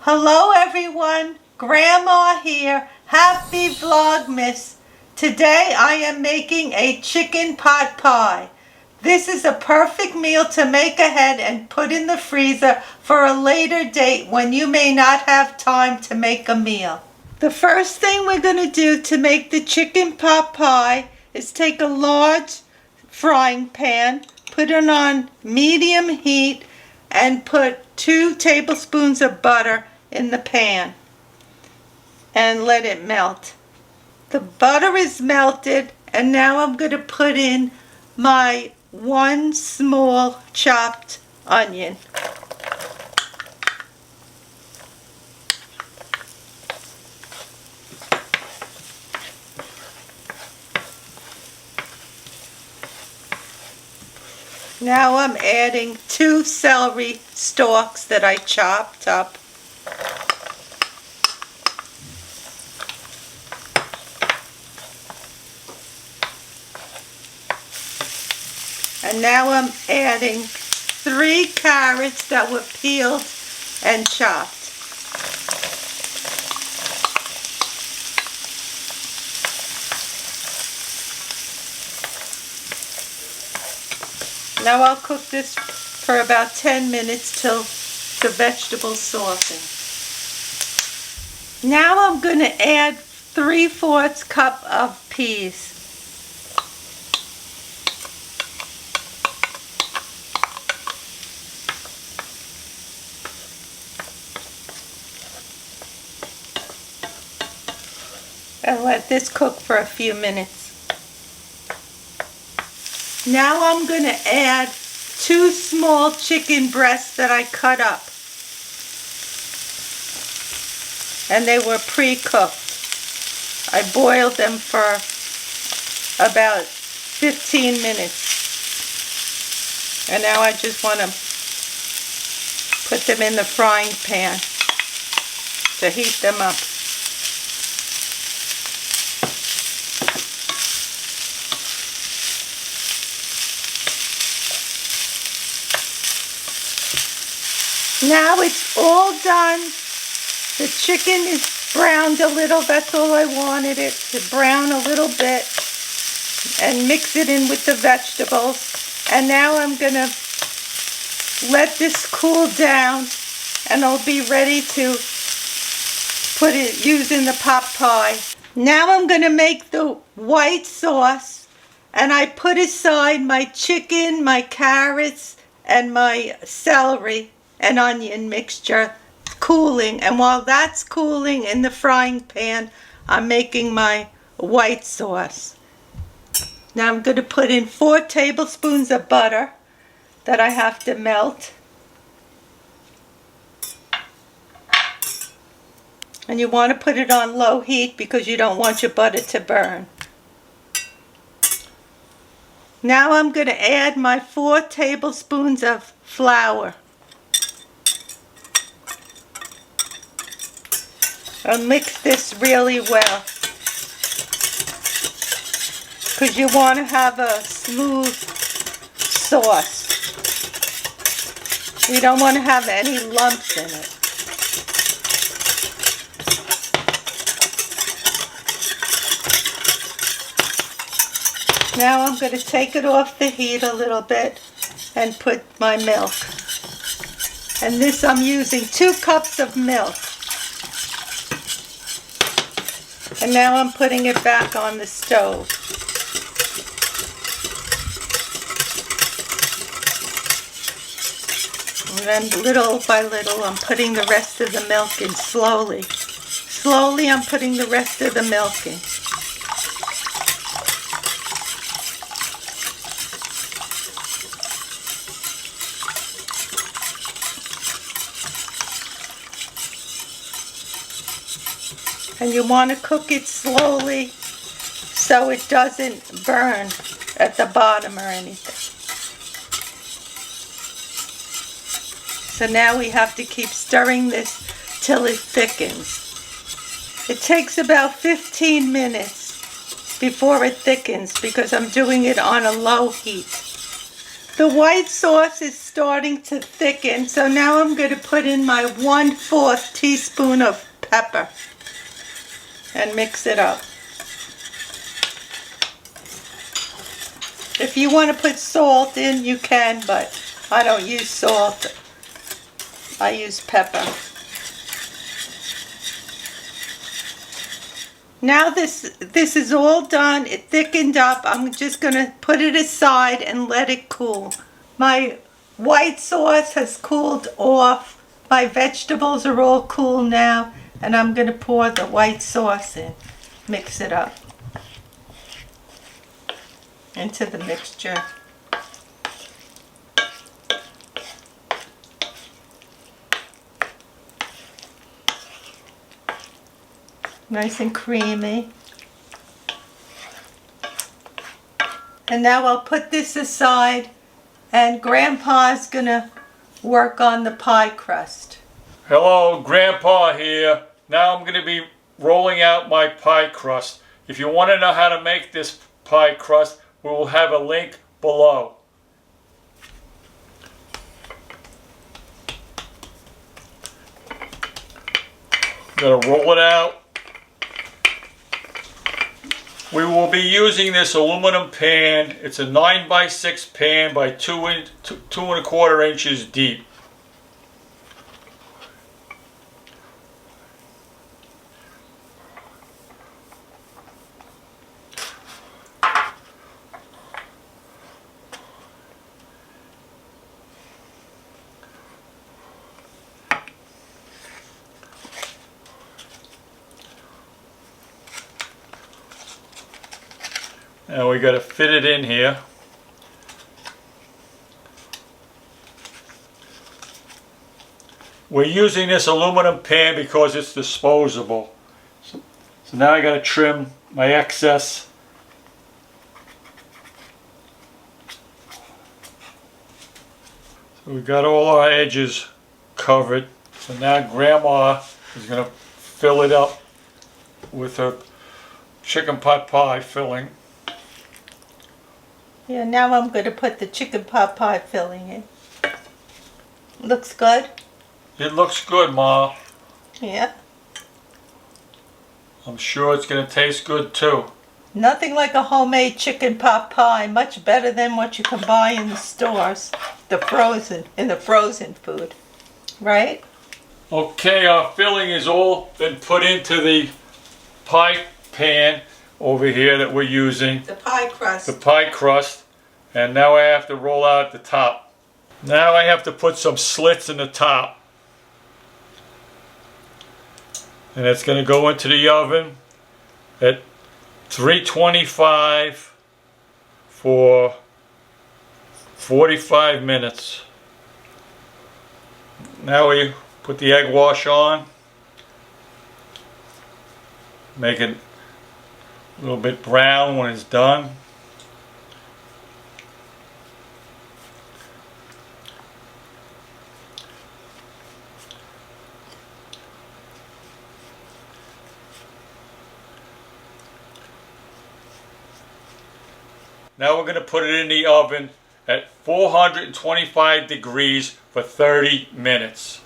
Hello everyone, Grandma here. Happy Vlogmas. Today I am making a chicken pot pie. This is a perfect meal to make ahead and put in the freezer for a later date when you may not have time to make a meal. The first thing we're going to do to make the chicken pot pie is take a large frying pan, put it on medium heat, and put 2 tablespoons of butter in the pan and let it melt. The butter is melted, and now I'm going to put in my 1 small chopped onion. Now I'm adding 2 celery stalks that I chopped up. And now I'm adding 3 carrots that were peeled and chopped. Now I'll cook this for about 10 minutes till the vegetables soften. Now I'm going to add 3/4 cup of peas. And let this cook for a few minutes. Now I'm going to add 2 small chicken breasts that I cut up. And they were pre-cooked. I boiled them for about 15 minutes. And now I just want to put them in the frying pan to heat them up. Now it's all done. The chicken is browned a little. That's all I wanted it to brown a little bit. And mix it in with the vegetables. And now I'm going to let this cool down. And I'll be ready to use in the pot pie. Now I'm going to make the white sauce. And I put aside my chicken, my carrots, and my celery and onion mixture cooling, and while that's cooling in the frying pan, I'm making my white sauce. Now I'm going to put in 4 tablespoons of butter that I have to melt, and you want to put it on low heat because you don't want your butter to burn. Now I'm going to add my 4 tablespoons of flour. I'll mix this really well because you want to have a smooth sauce. You don't want to have any lumps in it. Now I'm going to take it off the heat a little bit and put my milk. And this I'm using 2 cups of milk. And now I'm putting it back on the stove. And then little by little I'm putting the rest of the milk in slowly. Slowly I'm putting the rest of the milk in. And you want to cook it slowly so it doesn't burn at the bottom or anything. So now we have to keep stirring this till it thickens. It takes about 15 minutes before it thickens because I'm doing it on a low heat. The white sauce is starting to thicken, so now I'm going to put in my 1/4 teaspoon of pepper and mix it up. If you want to put salt in, you can, but I don't use salt. I use pepper. Now this is all done. It thickened up. I'm just going to put it aside and let it cool. My white sauce has cooled off. My vegetables are all cool now. And I'm going to pour the white sauce in. Mix it up into the mixture. Nice and creamy. And now I'll put this aside, and Grandpa's gonna work on the pie crust. Hello, Grandpa here. Now I'm gonna be rolling out my pie crust. If you want to know how to make this pie crust, we will have a link below. Gonna roll it out. We will be using this aluminum pan. It's a 9x6 pan by 2.25 inches deep. Now we got to fit it in here. We're using this aluminum pan because it's disposable. So now I got to trim my excess. So we got all our edges covered. So now Grandma is going to fill it up with her chicken pot pie filling. Yeah, now I'm going to put the chicken pot pie filling in. Looks good? It looks good, Ma. Yeah. I'm sure it's going to taste good too. Nothing like a homemade chicken pot pie. Much better than what you can buy in the stores. The frozen food. Right? Okay, our filling is all been put into the pie pan over here that we're using. The pie crust. The pie crust. And now I have to roll out the top. Now I have to put some slits in the top. And it's going to go into the oven at 325 for 45 minutes. Now we put the egg wash on. Make it a little bit brown when it's done. Now we're going to put it in the oven at 425 degrees for 30 minutes.